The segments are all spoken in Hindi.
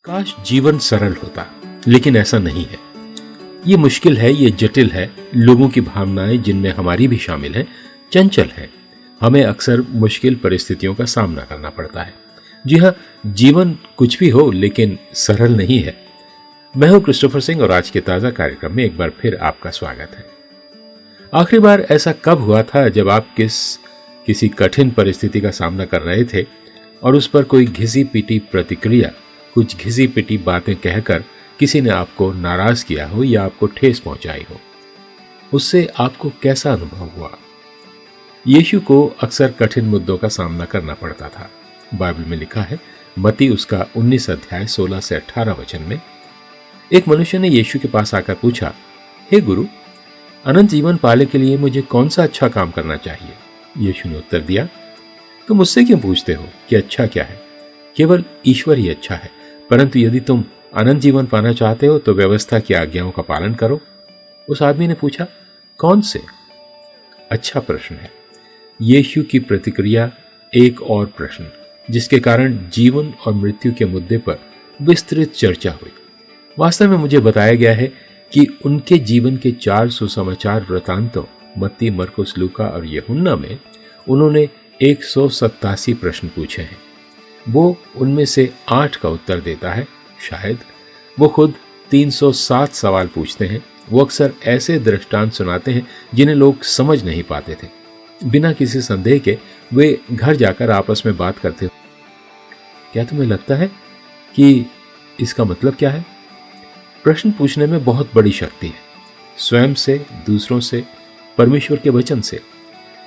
काश जीवन सरल होता, लेकिन ऐसा नहीं है। ये मुश्किल है, ये जटिल है। लोगों की भावनाएं, जिनमें हमारी भी शामिल है, चंचल है। हमें अक्सर मुश्किल परिस्थितियों का सामना करना पड़ता है। जी हाँ, जीवन कुछ भी हो, लेकिन सरल नहीं है। मैं हूं क्रिस्टोफर सिंह और आज के ताजा कार्यक्रम में एक बार फिर आपका स्वागत है। आखिरी बार ऐसा कब हुआ था जब आप किसी कठिन परिस्थिति का सामना कर रहे थे और उस पर कोई घिसी पिटी प्रतिक्रिया, कुछ घिसी पिटी बातें कहकर किसी ने आपको नाराज किया हो या आपको ठेस पहुंचाई हो? उससे आपको कैसा अनुभव हुआ? यीशु को अक्सर कठिन मुद्दों का सामना करना पड़ता था। बाइबल में लिखा है, मत्ती उसका 19 अध्याय 16 से 18 वचन में, एक मनुष्य ने यीशु के पास आकर पूछा, हे गुरु, अनंत जीवन पाने के लिए मुझे कौन सा अच्छा काम करना चाहिए? यीशु ने उत्तर दिया, तुम मुझसे क्यों पूछते हो कि अच्छा क्या है? केवल ईश्वर ही अच्छा है। परंतु यदि तुम अनंत जीवन पाना चाहते हो तो व्यवस्था की आज्ञाओं का पालन करो। उस आदमी ने पूछा, कौन से? अच्छा प्रश्न है। यीशु की प्रतिक्रिया एक और प्रश्न, जिसके कारण जीवन और मृत्यु के मुद्दे पर विस्तृत चर्चा हुई। वास्तव में मुझे बताया गया है कि उनके जीवन के 4 सुसमाचार वृतांतों मत्ती, मरकुस, लूका और यूहन्ना में उन्होंने 187 प्रश्न पूछे हैं। वो उनमें से 8 का उत्तर देता है। शायद वो खुद 307 सवाल पूछते हैं। वो अक्सर ऐसे दृष्टांत सुनाते हैं जिन्हें लोग समझ नहीं पाते थे। बिना किसी संदेह के वे घर जाकर आपस में बात करते हो, क्या तुम्हें लगता है कि इसका मतलब क्या है? प्रश्न पूछने में बहुत बड़ी शक्ति है। स्वयं से, दूसरों से, परमेश्वर के वचन से।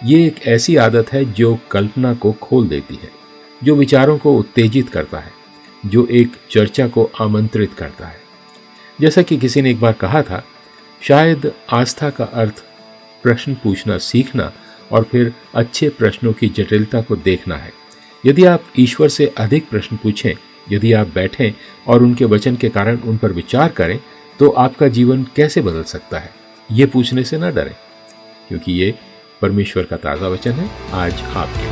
ये एक ऐसी आदत है जो कल्पना को खोल देती है, जो विचारों को उत्तेजित करता है, जो एक चर्चा को आमंत्रित करता है। जैसा कि किसी ने एक बार कहा था, शायद आस्था का अर्थ प्रश्न पूछना सीखना और फिर अच्छे प्रश्नों की जटिलता को देखना है। यदि आप ईश्वर से अधिक प्रश्न पूछें, यदि आप बैठें और उनके वचन के कारण उन पर विचार करें, तो आपका जीवन कैसे बदल सकता है? ये पूछने से न डरें, क्योंकि ये परमेश्वर का ताज़ा वचन है आज आपके